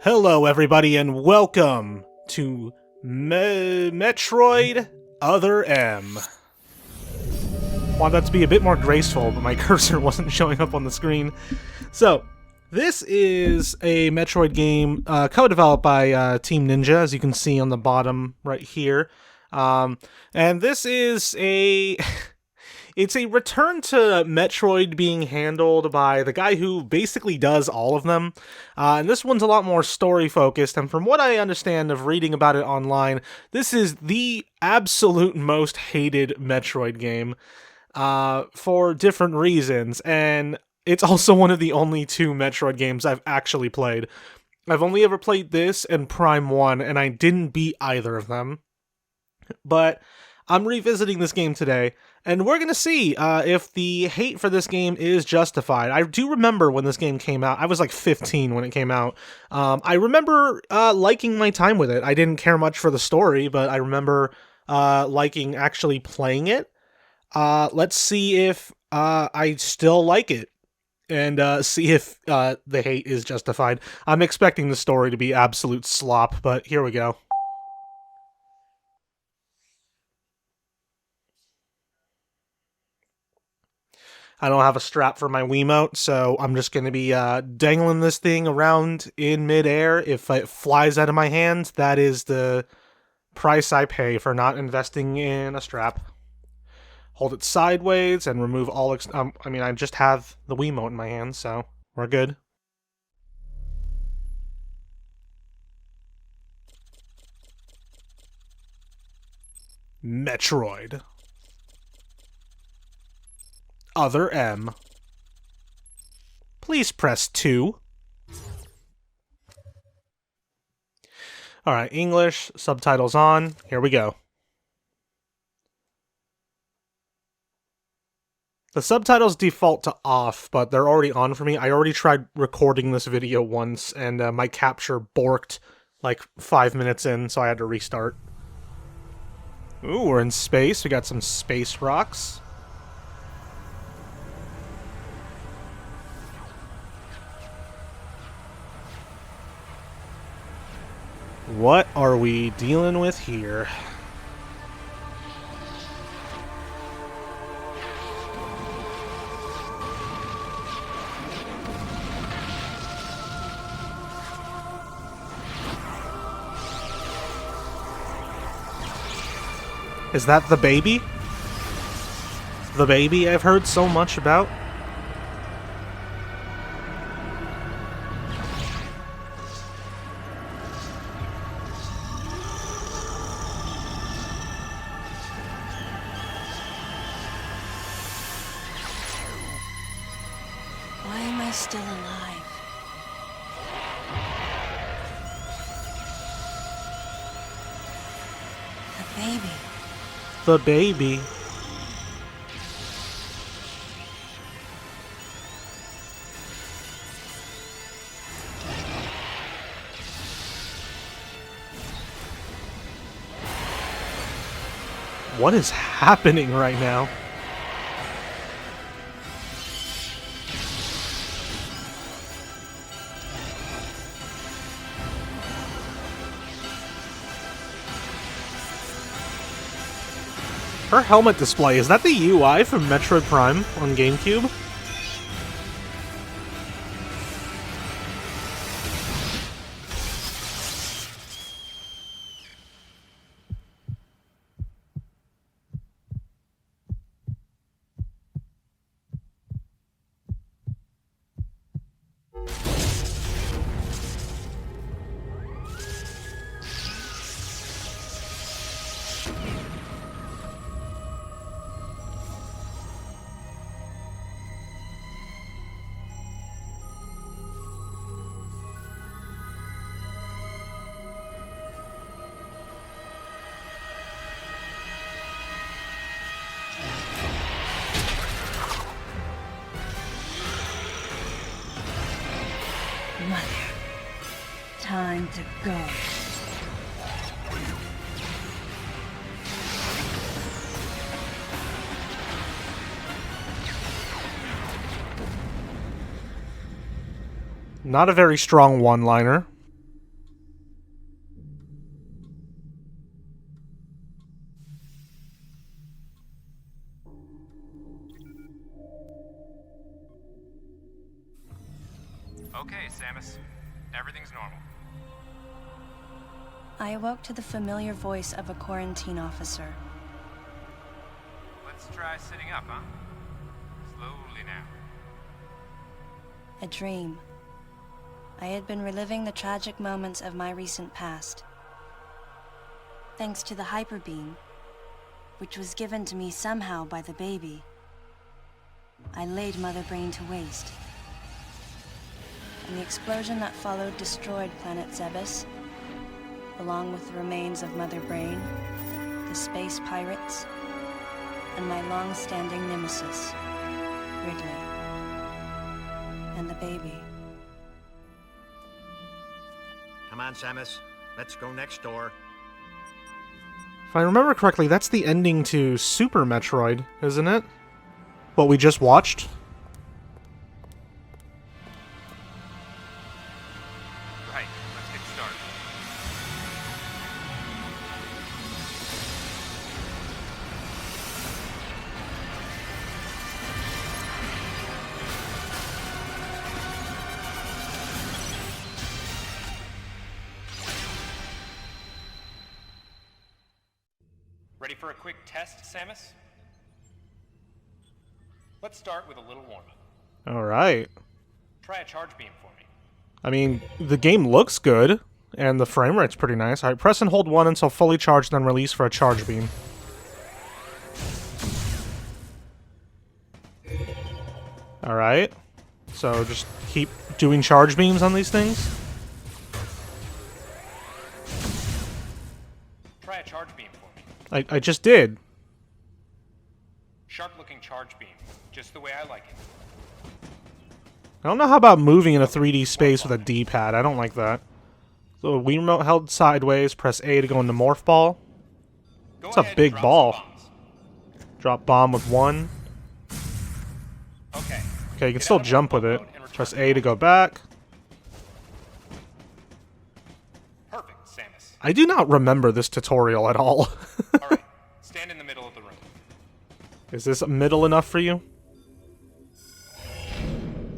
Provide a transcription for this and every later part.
Hello everybody and welcome to Metroid Other M. Want that to be a bit more graceful, but my cursor wasn't showing up on the screen. So, this is a Metroid game co-developed by Team Ninja, as you can see on the bottom right here. And this is a... It's a return to Metroid being handled by the guy who basically does all of them. And this one's a lot more story-focused, and from what I understand of reading about it online, this is the absolute most hated Metroid game for different reasons, and it's also one of the only two Metroid games I've actually played. I've only ever played this and Prime 1, and I didn't beat either of them. But I'm revisiting this game today, and we're going to see if the hate for this game is justified. I do remember when this game came out. I was like 15 when it came out. I remember liking my time with it. I didn't care much for the story, but I remember liking actually playing it. Let's see if I still like it, and see if the hate is justified. I'm expecting the story to be absolute slop, but here we go. I don't have a strap for my Wiimote, so I'm just going to be dangling this thing around in midair. If it flies out of my hands, that is the price I pay for not investing in a strap. Hold it sideways and remove all... I just have the Wiimote in my hand, so we're good. Metroid. Other M. Please press 2. Alright, English, subtitles on. Here we go. The subtitles default to off, but they're already on for me. I already tried recording this video once, and my capture borked like 5 minutes in, so I had to restart. Ooh, we're in space. We got some space rocks. What are we dealing with here? Is that the baby? The baby I've heard so much about? Why am I still alive? The baby. The baby. What is happening right now? Her helmet display, is that the UI from Metroid Prime on GameCube? Mother, time to go. Not a very strong one-liner. Everything's normal. I awoke to the familiar voice of a quarantine officer. Let's try sitting up, huh? Slowly now. A dream. I had been reliving the tragic moments of my recent past. Thanks to the hyperbeam, which was given to me somehow by the baby, I laid Mother Brain to waste. And the explosion that followed destroyed planet Zebes, along with the remains of Mother Brain, the space pirates, and my long-standing nemesis, Ridley, and the baby. Come on, Samus. Let's go next door. If I remember correctly, that's the ending to Super Metroid, isn't it? What we just watched? Right, let's get started. Ready for a quick test, Samus? Let's start with a little warm-up. Alright. Try a charge beam for me. I mean, the game looks good, and the frame rate's pretty nice. Alright, press and hold 1 until fully charged, then release for a charge beam. Alright. So just keep doing charge beams on these things. Try a charge beam for me. I just did. Sharp-looking charge beam, just the way I like it. I don't know how about moving in a 3D space with a D-pad. I don't like that. So Wii remote held sideways, press A to go into morph ball. It's a big ball. Drop bomb with 1. Okay. Okay, you can still jump with it. Press A to go back. Perfect, Samus. I do not remember this tutorial at all. Alright, stand in the middle of the room. Is this middle enough for you?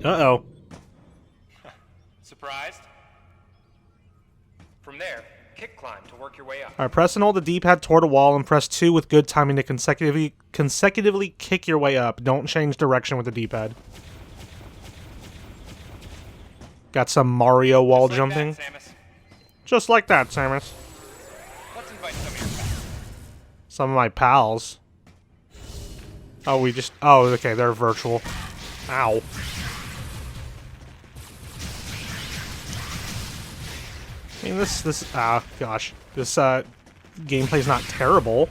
Uh-oh. Surprised? From there, kick climb to work your way up. Alright, press and hold the D-pad toward a wall and press 2 with good timing to consecutively kick your way up. Don't change direction with the D-pad. Got some Mario wall Just like jumping. that, Samus. Just like that, Samus. Let's invite some of your pals. Some of my pals. Oh, we just... Oh, okay, they're virtual. Ow. I mean, this... gosh. This, gameplay's not terrible.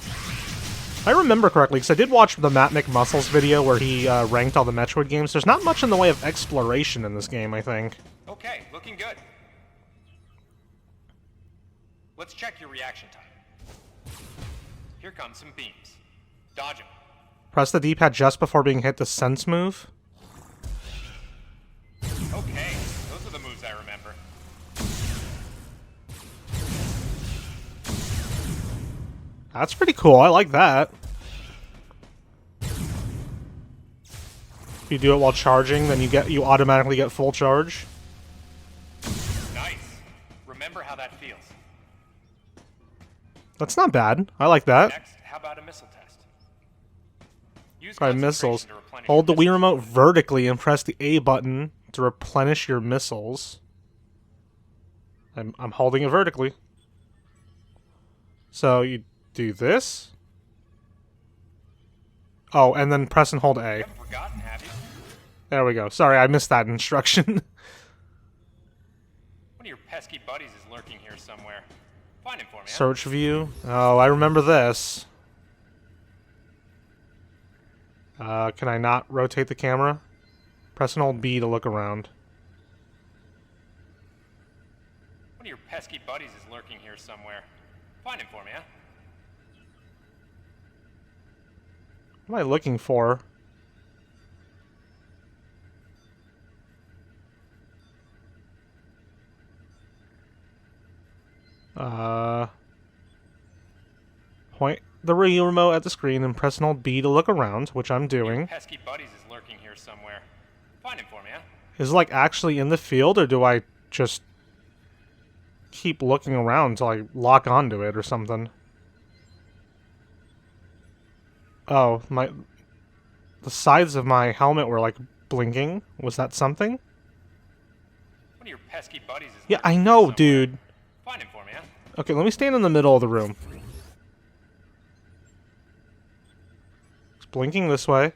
If I remember correctly, because I did watch the Matt McMuscles video where he, ranked all the Metroid games. There's not much in the way of exploration in this game, I think. Okay, looking good. Let's check your reaction time. Here come some beams. Dodge them. Press the D-pad just before being hit to sense move. Okay, those are the moves I remember. That's pretty cool. I like that. If you do it while charging, then you automatically get full charge. Nice. Remember how that feels. That's not bad. I like that. Next, how about a missile test? Use Try concentration missiles. to replenish Hold the your Wii missiles. remote vertically and press the A button to replenish your missiles. I'm holding it vertically. So you do this. Oh, and then press and hold A. You haven't forgotten, have you? There we go. Sorry, I missed that instruction. One of your pesky buddies is lurking here somewhere. Find him for me, huh? Search view. Oh, I remember this. Can I not rotate the camera? Press and hold B to look around. One of your pesky buddies is lurking here somewhere. Find him for me, huh? What am I looking for? Point the Wii remote at the screen and press and hold B to look around, which I'm doing. Pesky buddies is lurking here somewhere. Find him for me, huh? Is it like actually in the field, or do I just keep looking around until I lock onto it or something. Oh, the sides of my helmet were like blinking. Was that something? One of your pesky buddies is Yeah, lurking I here know, somewhere. dude. Find him for me, huh? Okay, let me stand in the middle of the room. It's blinking this way.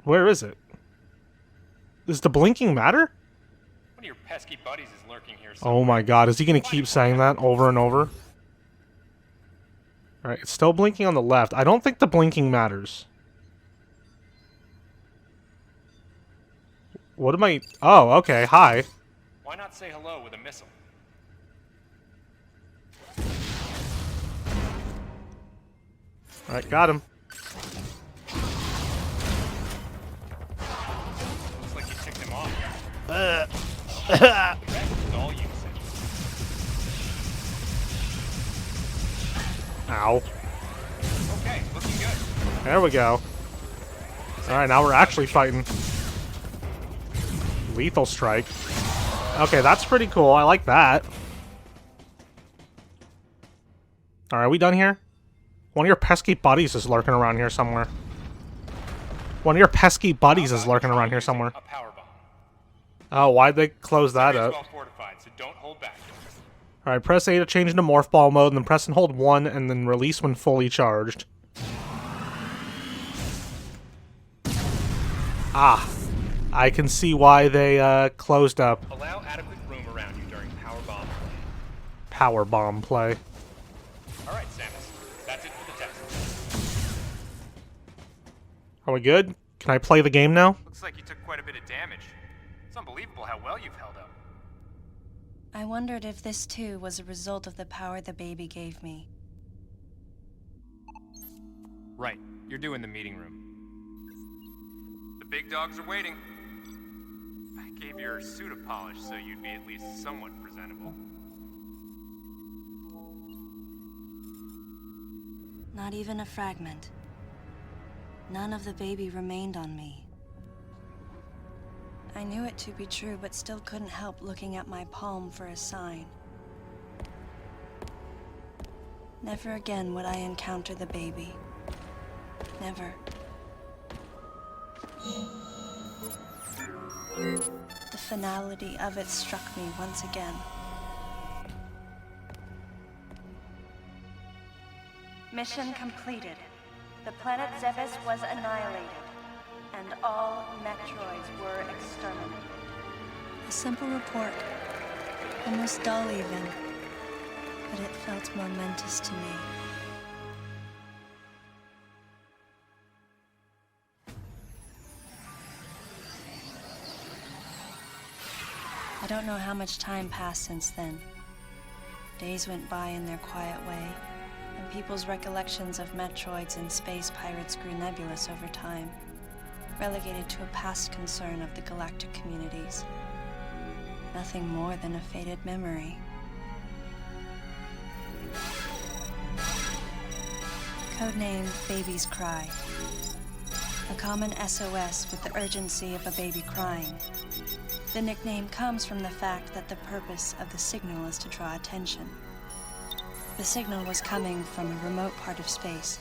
Where is it? Does the blinking matter? One of your pesky buddies is lurking here somewhere. Oh my god, is he gonna keep saying that over and over? Alright, it's still blinking on the left. I don't think the blinking matters. What am I... Oh, okay, hi. Why not say hello with a missile? Alright, got him. Looks like you ticked him off. The rest is all you said. Ow. Okay, looking good. There we go. Alright, now we're actually fighting. Lethal strike. Okay, that's pretty cool. I like that. Alright, are we done here? One of your pesky buddies is lurking around here somewhere. One of your pesky buddies is lurking around here somewhere. A power bomb. Oh, why'd they close that It's up? well fortified, so don't hold back. Alright, press A to change into morph ball mode, and then press and hold 1, and then release when fully charged. Ah. I can see why they, closed up Allow adequate room around you during power bomb play. All right, Samus. That's it for the test. Are we good? Can I play the game now? Looks like you took quite a bit of damage. It's unbelievable how well you've held up. I wondered if this too was a result of the power the baby gave me. Right. You're due in the meeting room. The big dogs are waiting. I gave your suit a polish so you'd be at least somewhat presentable. Not even a fragment. None of the baby remained on me. I knew it to be true, but still couldn't help looking at my palm for a sign. Never again would I encounter the baby. Never. The finality of it struck me once again. Mission completed. The planet Zebes was annihilated, and all Metroids were exterminated. A simple report, almost dull even, but it felt momentous to me. I don't know how much time passed since then. Days went by in their quiet way, and people's recollections of Metroids and space pirates grew nebulous over time, relegated to a past concern of the galactic communities. Nothing more than a faded memory. Codename Baby's Cry. A common SOS with the urgency of a baby crying. The nickname comes from the fact that the purpose of the signal is to draw attention. The signal was coming from a remote part of space.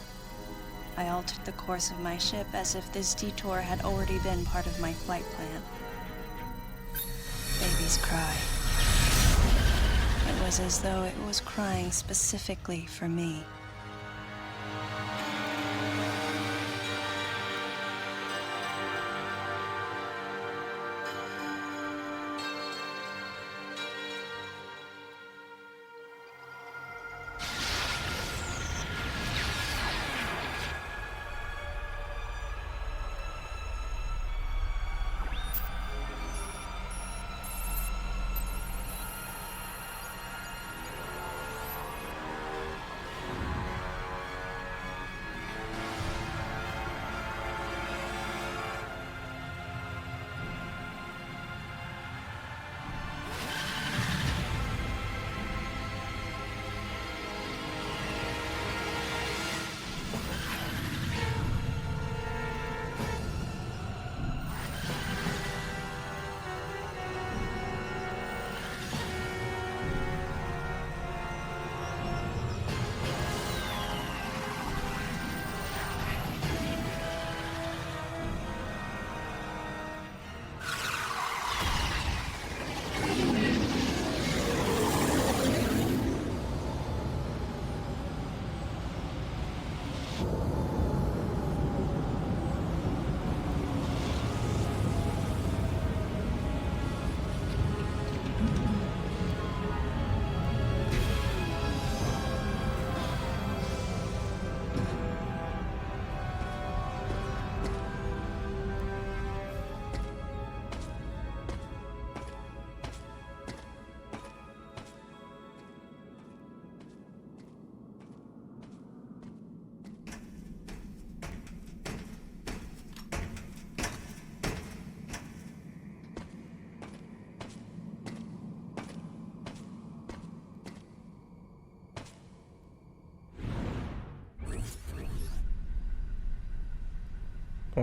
I altered the course of my ship as if this detour had already been part of my flight plan. Baby's Cry. It was as though it was crying specifically for me.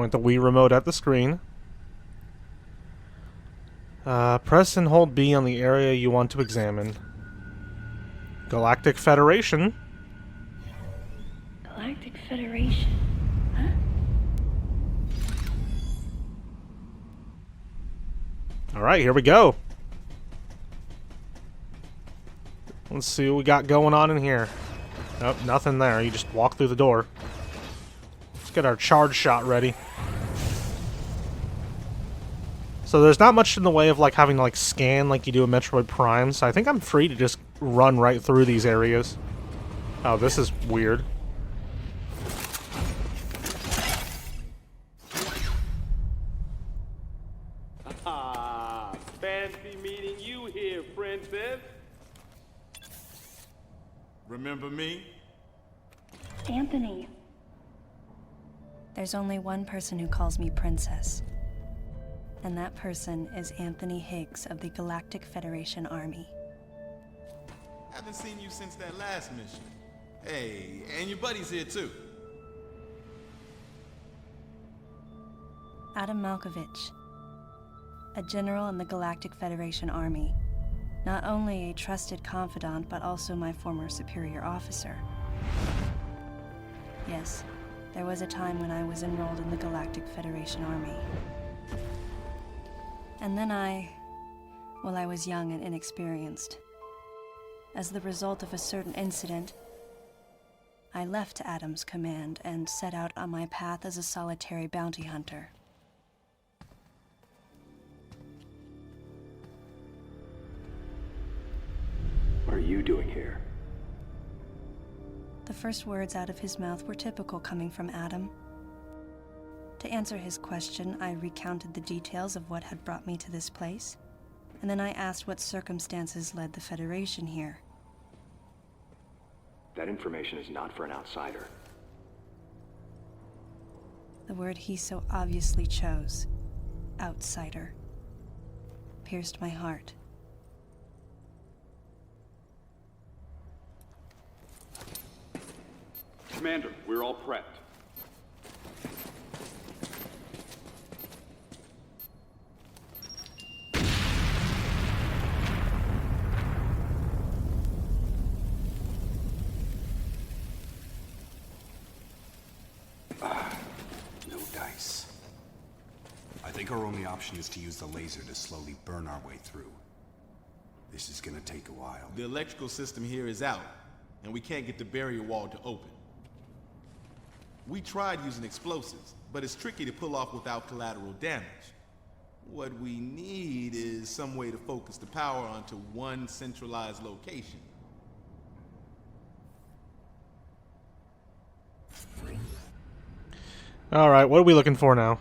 Point the Wii remote at the screen. Press and hold B on the area you want to examine. Galactic Federation. Galactic Federation? Huh? Alright, here we go. Let's see what we got going on in here. Nope, nothing there. You just walk through the door. Let's get our charge shot ready. So there's not much in the way of like having to like scan like you do in Metroid Prime, so I think I'm free to just run right through these areas. Oh, this is weird. Ah, fancy meeting you here, princess. Remember me? Anthony. There's only one person who calls me princess. And that person is Anthony Higgs of the Galactic Federation Army. Haven't seen you since that last mission. Hey, and your buddy's here too. Adam Malkovich, a general in the Galactic Federation Army. Not only a trusted confidant, but also my former superior officer. Yes, there was a time when I was enrolled in the Galactic Federation Army. And then I was young and inexperienced. As the result of a certain incident, I left Adam's command and set out on my path as a solitary bounty hunter. What are you doing here? The first words out of his mouth were typical coming from Adam. To answer his question, I recounted the details of what had brought me to this place, and then I asked what circumstances led the Federation here. That information is not for an outsider. The word he so obviously chose, outsider, pierced my heart. Commander, we're all prepped. No dice. I think our only option is to use the laser to slowly burn our way through. This is gonna take a while. The electrical system here is out, and we can't get the barrier wall to open. We tried using explosives, but it's tricky to pull off without collateral damage. What we need is some way to focus the power onto one centralized location. Alright, what are we looking for now?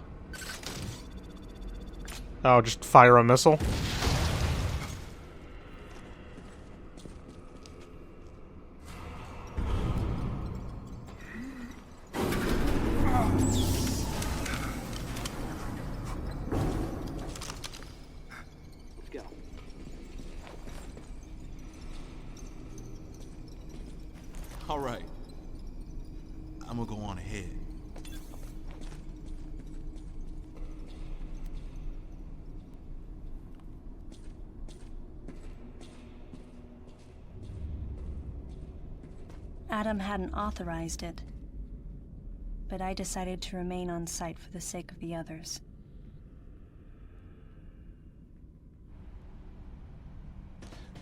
Oh, just fire a missile? Let's go. All right. I'm gonna go on ahead. Adam hadn't authorized it, but I decided to remain on site for the sake of the others.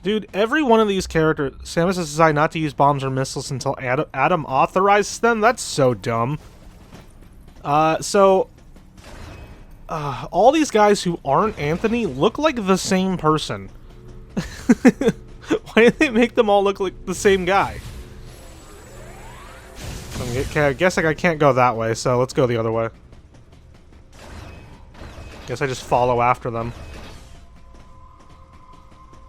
Dude, every one of these characters, Samus has decided not to use bombs or missiles until Adam authorizes them? That's so dumb. All these guys who aren't Anthony look like the same person. Why did they make them all look like the same guy? Okay, I guess I can't go that way, so let's go the other way. Guess I just follow after them.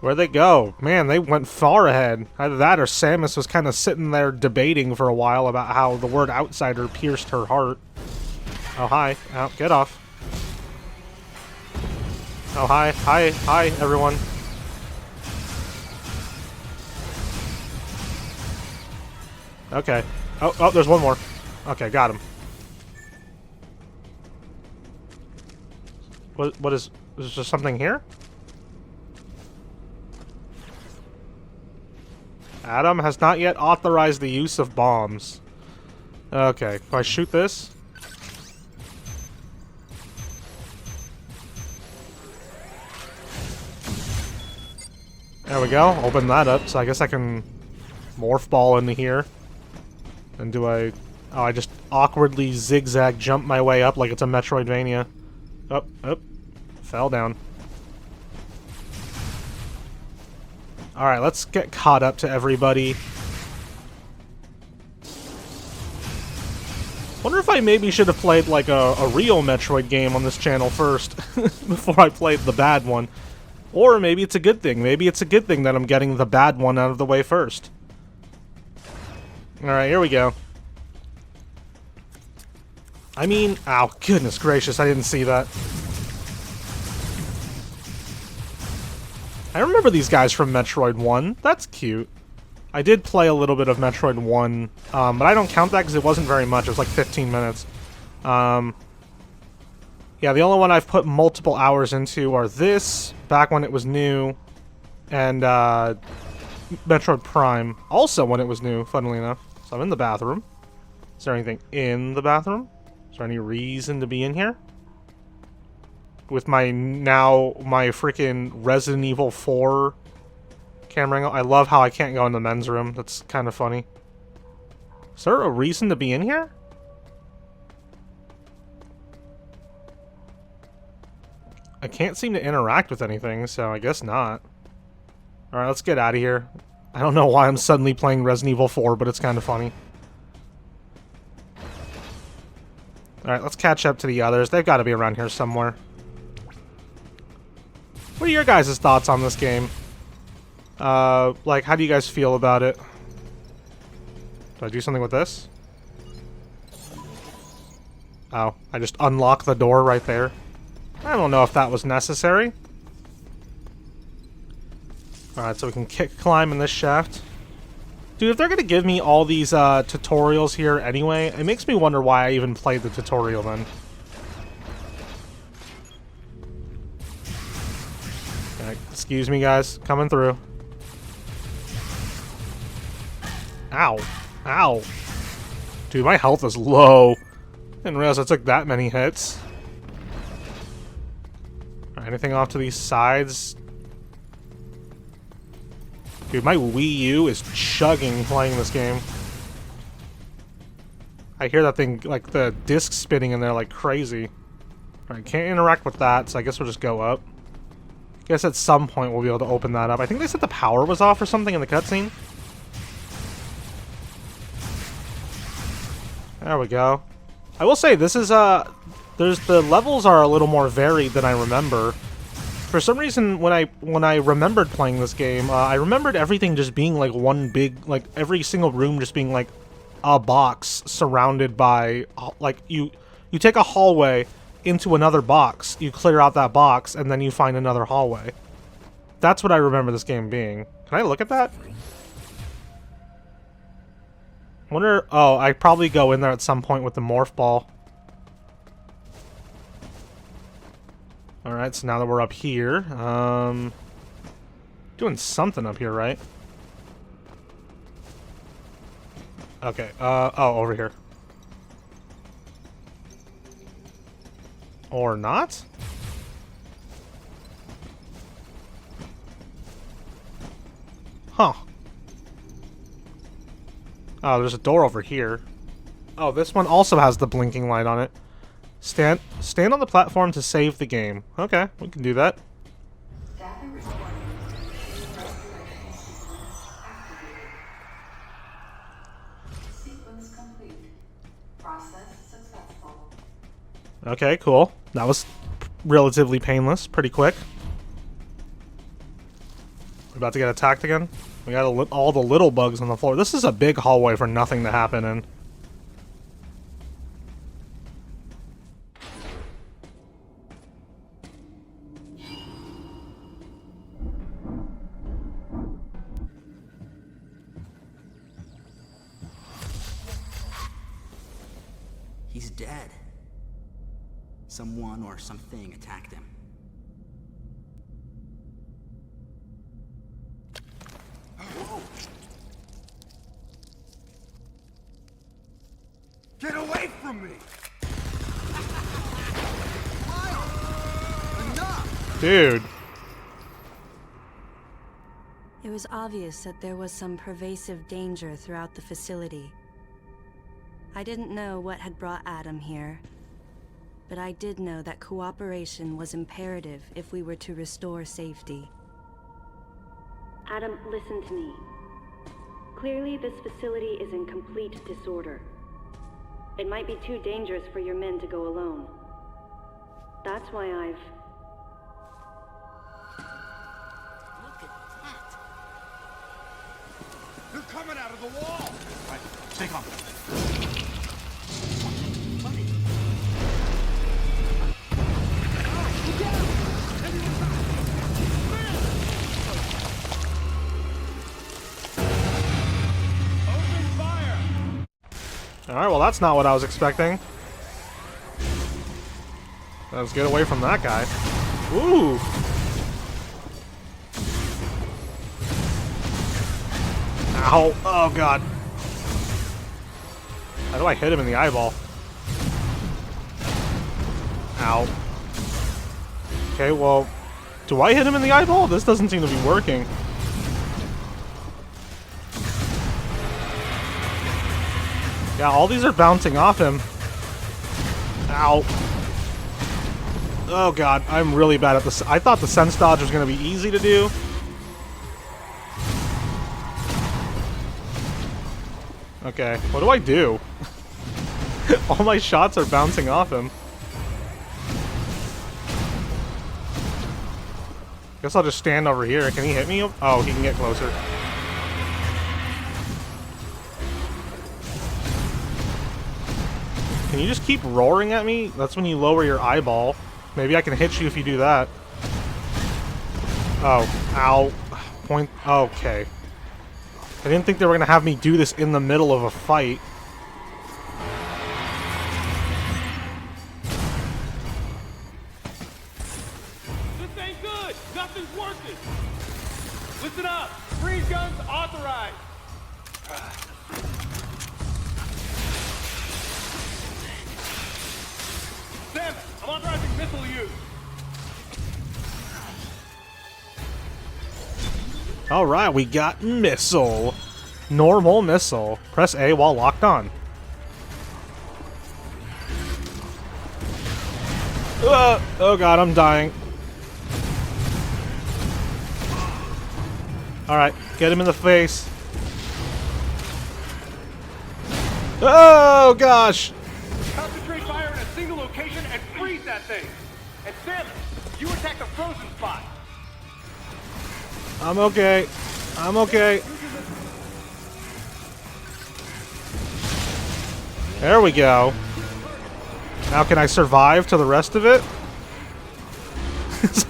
Where'd they go? Man, they went far ahead. Either that or Samus was kind of sitting there debating for a while about how the word outsider pierced her heart. Oh, hi. Oh, get off. Oh, hi. Hi. Hi, everyone. Okay. Oh, there's one more. Okay, got him. What is there something here? Adam has not yet authorized the use of bombs. Okay, if I shoot this? There we go, open that up, so I guess I can morph ball into here. And do I... Oh, I just awkwardly zigzag jump my way up like it's a Metroidvania. Up, up. Fell down. Alright, let's get caught up to everybody. Wonder if I maybe should have played like a real Metroid game on this channel first before I played the bad one. Or maybe it's a good thing. Maybe it's a good thing that I'm getting the bad one out of the way first. Alright, here we go. I mean, ow, goodness gracious, I didn't see that. I remember these guys from Metroid 1. That's cute. I did play a little bit of Metroid 1, but I don't count that because it wasn't very much. It was like 15 minutes. Yeah, the only one I've put multiple hours into are this, back when it was new, and Metroid Prime, also when it was new, funnily enough. So I'm in the bathroom. Is there anything in the bathroom? Is there any reason to be in here? With my freaking Resident Evil 4 camera angle. I love how I can't go in the men's room. That's kind of funny. Is there a reason to be in here? I can't seem to interact with anything, so I guess not. Alright, let's get out of here. I don't know why I'm suddenly playing Resident Evil 4, but it's kind of funny. Alright, let's catch up to the others. They've got to be around here somewhere. What are your guys' thoughts on this game? Like, how do you guys feel about it? Do I do something with this? Oh, I just unlock the door right there. I don't know if that was necessary. Alright, so we can climb in this shaft. Dude, if they're gonna give me all these tutorials here anyway, it makes me wonder why I even played the tutorial then. Right, excuse me guys, coming through. Ow. Ow. Dude, my health is low. Didn't realize I took that many hits. Anything off to these sides? Dude, my Wii U is chugging playing this game. I hear that thing, like the disc spinning in there like crazy. Alright, can't interact with that, so I guess we'll just go up. Guess at some point we'll be able to open that up. I think they said the power was off or something in the cutscene. There we go. I will say, this is, the levels are a little more varied than I remember. For some reason, when I remembered playing this game, I remembered everything just being like one big, like every single room just being like a box surrounded by, like you take a hallway into another box, you clear out that box, and then you find another hallway. That's what I remember this game being. Can I look at that? Wonder. Oh, I probably go in there at some point with the morph ball. Alright, so now that we're up here, doing something up here, right? Okay, oh, over here. Or not? Huh. Oh, there's a door over here. Oh, this one also has the blinking light on it. Stand on the platform to save the game. Okay, we can do that. Sequence complete. Process successful. Okay, cool. That was relatively painless, pretty quick. We're about to get attacked again. We got all the little bugs on the floor. This is a big hallway for nothing to happen in. He's dead. Someone or something attacked him. Get away from me! Dude. It was obvious that there was some pervasive danger throughout the facility. I didn't know what had brought Adam here, but I did know that cooperation was imperative if we were to restore safety. Adam, listen to me. Clearly, this facility is in complete disorder. It might be too dangerous for your men to go alone. That's why I've... Look at that. They're coming out of the wall! Right, stay calm. Alright, well that's not what I was expecting. Let's get away from that guy. Ooh! Ow! Oh god. How do I hit him in the eyeball? Ow. Okay, well... Do I hit him in the eyeball? This doesn't seem to be working. Yeah, all these are bouncing off him. Ow. Oh god, I'm really bad at this. I thought the sense dodge was going to be easy to do. Okay, what do I do? All my shots are bouncing off him. Guess I'll just stand over here. Can he hit me? Oh, he can get closer. Can you just keep roaring at me? That's when you lower your eyeball. Maybe I can hit you if you do that. Oh, ow. Point. Okay. I didn't think they were going to have me do this in the middle of a fight. This ain't good! Nothing's working! Listen up! Freeze guns authorized! Sam, I'm authorizing missile use! Alright, we got missile. Normal missile. Press A while locked on. Oh god, I'm dying. Alright, get him in the face. Oh gosh! Concentrate fire in a single location and freeze that thing! And Sam, you attack the frozen spot! I'm okay. I'm okay. There we go. Now can I survive to the rest of it?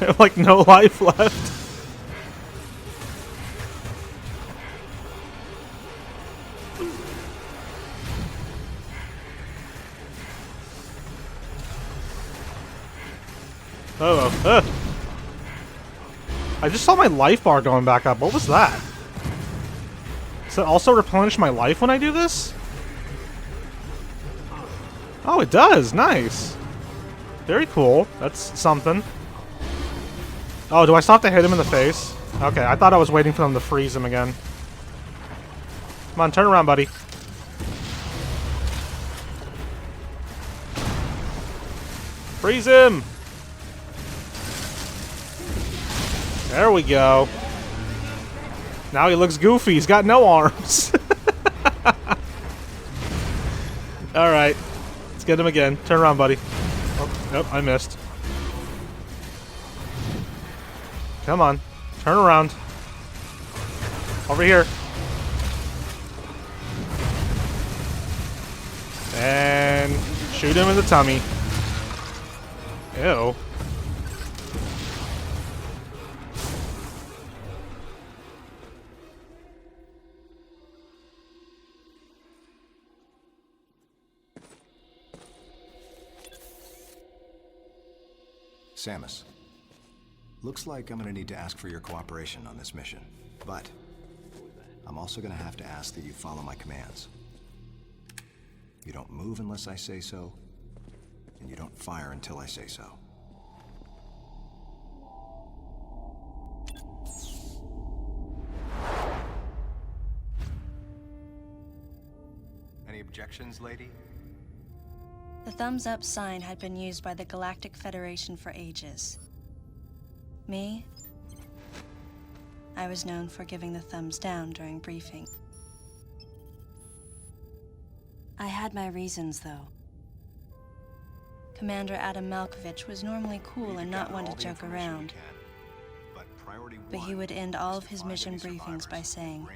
I have like no life left. Oh, I just saw my life bar going back up. What was that? Does it also replenish my life when I do this? Oh, it does. Nice. Very cool. That's something. Oh, do I still have to hit him in the face? Okay, I thought I was waiting for them to freeze him again. Come on, turn around, buddy. Freeze him! There we go. Now he looks goofy. He's got no arms. Alright. Let's get him again. Turn around, buddy. Oh, nope, I missed. Come on. Turn around. Over here. And shoot him in the tummy. Ew. Samus, looks like I'm gonna need to ask for your cooperation on this mission, but I'm also gonna have to ask that you follow my commands. You don't move unless I say so, and you don't fire until I say so. Any objections, lady? The thumbs up sign had been used by the Galactic Federation for ages. Me? I was known for giving the thumbs down during briefing. I had my reasons, though. Commander Adam Malkovich was normally cool and not one to joke around. But he would end all of his mission briefings by saying,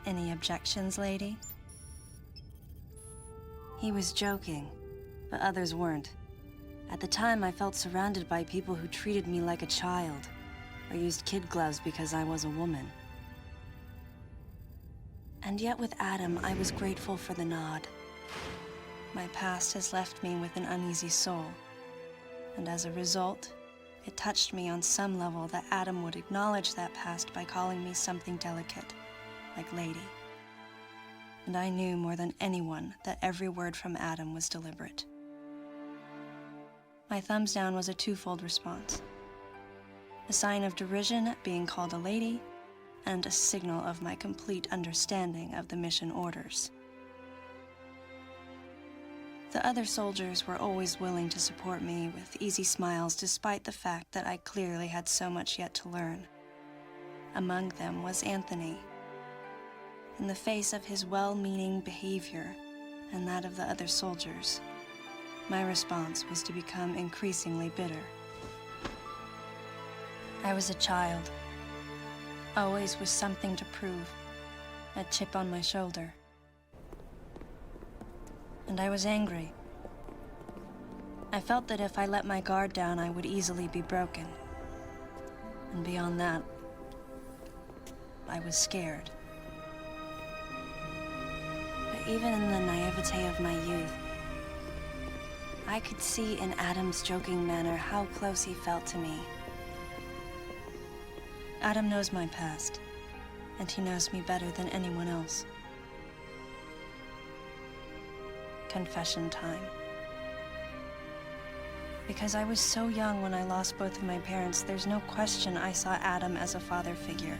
"Any objections, lady?" He was joking, but others weren't. At the time, I felt surrounded by people who treated me like a child, or used kid gloves because I was a woman. And yet with Adam, I was grateful for the nod. My past has left me with an uneasy soul, and as a result, it touched me on some level that Adam would acknowledge that past by calling me something delicate, like lady. And I knew more than anyone that every word from Adam was deliberate. My thumbs down was a twofold response. A sign of derision at being called a lady, and a signal of my complete understanding of the mission orders. The other soldiers were always willing to support me with easy smiles despite the fact that I clearly had so much yet to learn. Among them was Anthony. In the face of his well-meaning behavior and that of the other soldiers, my response was to become increasingly bitter. I was a child, always with something to prove, a chip on my shoulder. And I was angry. I felt that if I let my guard down, I would easily be broken. And beyond that, I was scared. But even in the naivete of my youth, I could see in Adam's joking manner how close he felt to me. Adam knows my past, and he knows me better than anyone else. Confession time. Because I was so young when I lost both of my parents, there's no question I saw Adam as a father figure.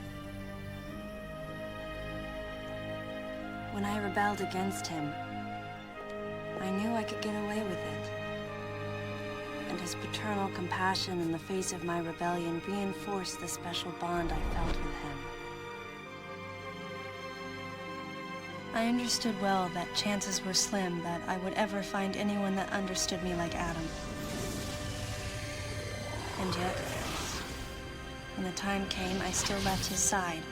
When I rebelled against him, I knew I could get away with it. And his paternal compassion in the face of my rebellion reinforced the special bond I felt with him. I understood well that chances were slim that I would ever find anyone that understood me like Adam. And yet, when the time came, I still left his side.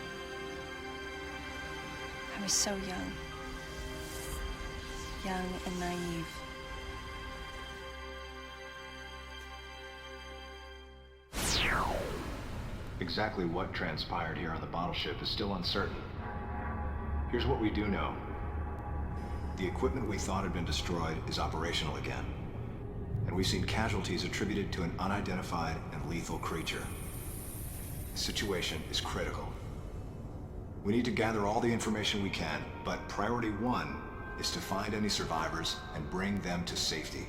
I was so young. Young and naive. Exactly what transpired here on the bottle ship is still uncertain. Here's what we do know. The equipment we thought had been destroyed is operational again. And we've seen casualties attributed to an unidentified and lethal creature. The situation is critical. We need to gather all the information we can, but priority one is to find any survivors and bring them to safety.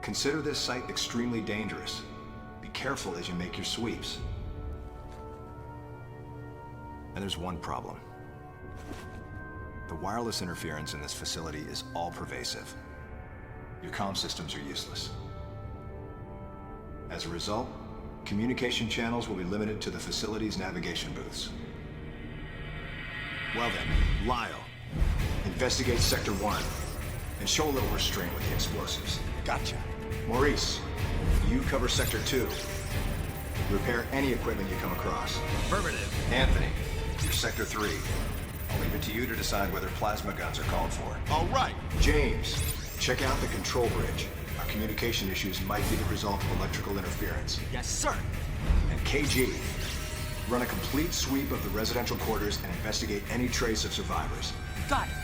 Consider this site extremely dangerous. Be careful as you make your sweeps. And there's one problem. The wireless interference in this facility is all-pervasive. Your comm systems are useless. As a result, communication channels will be limited to the facility's navigation booths. Well then, Lyle, investigate Sector 1 and show a little restraint with the explosives. Gotcha. Maurice, you cover Sector 2. Repair any equipment you come across. Affirmative. Anthony, you're Sector 3. I'll leave it to you to decide whether plasma guns are called for. All right. James, check out the control bridge. Our communication issues might be the result of electrical interference. Yes, sir. And KG, run a complete sweep of the residential quarters and investigate any trace of survivors. Got it.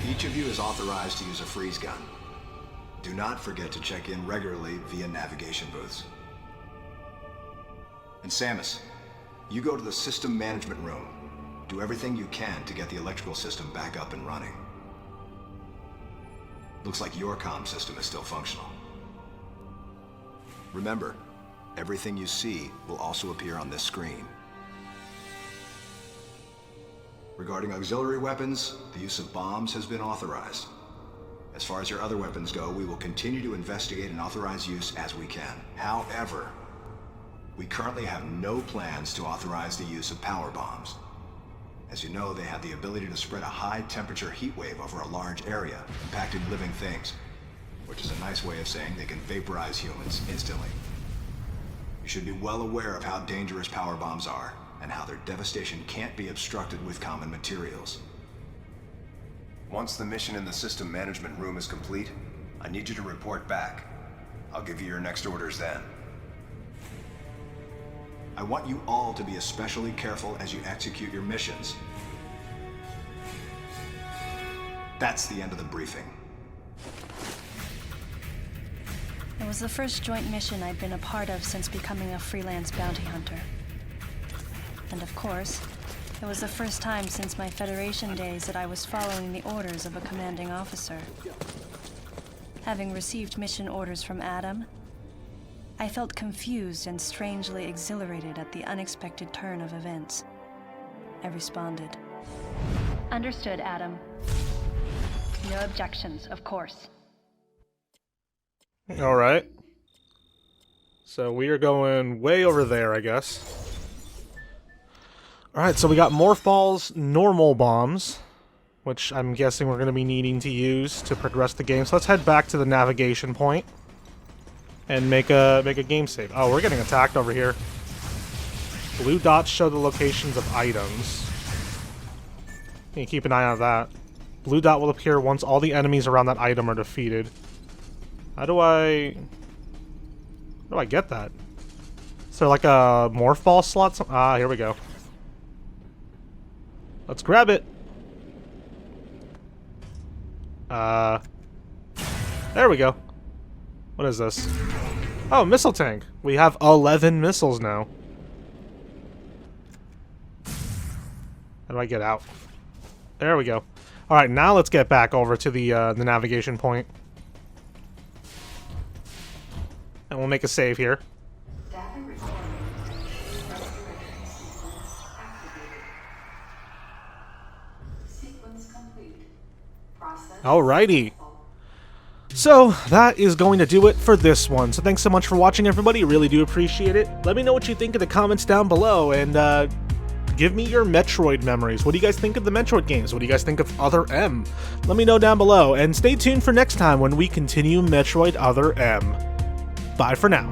Each of you is authorized to use a freeze gun. Do not forget to check in regularly via navigation booths. And Samus, you go to the system management room. Do everything you can to get the electrical system back up and running. Looks like your comm system is still functional. Remember, everything you see will also appear on this screen. Regarding auxiliary weapons, the use of bombs has been authorized. As far as your other weapons go, we will continue to investigate and authorize use as we can. However, we currently have no plans to authorize the use of power bombs. As you know, they have the ability to spread a high-temperature heat wave over a large area, impacting living things, which is a nice way of saying they can vaporize humans instantly. You should be well aware of how dangerous power bombs are, and how their devastation can't be obstructed with common materials. Once the mission in the system management room is complete, I need you to report back. I'll give you your next orders then. I want you all to be especially careful as you execute your missions. That's the end of the briefing. It was the first joint mission I'd been a part of since becoming a freelance bounty hunter. And of course, it was the first time since my Federation days that I was following the orders of a commanding officer. Having received mission orders from Adam, I felt confused and strangely exhilarated at the unexpected turn of events. I responded. Understood, Adam. No objections, of course. Alright. So we are going way over there, I guess. Alright, so we got Morph Ball's normal bombs, which I'm guessing we're going to be needing to use to progress the game. So let's head back to the navigation point and make a game save. Oh, we're getting attacked over here. Blue dots show the locations of items. You can keep an eye on that. Blue dot will appear once all the enemies around that item are defeated. How do I get that? Is there like a morph ball slot? Ah, here we go. Let's grab it. There we go. What is this? Oh, missile tank. We have 11 missiles now. How do I get out? There we go. Alright, now let's get back over to the navigation point. And we'll make a save here. Alrighty. So, that is going to do it for this one. So thanks so much for watching, everybody. Really do appreciate it. Let me know what you think in the comments down below, and give me your Metroid memories. What do you guys think of the Metroid games? What do you guys think of Other M? Let me know down below, and stay tuned for next time when we continue Metroid Other M. Bye for now.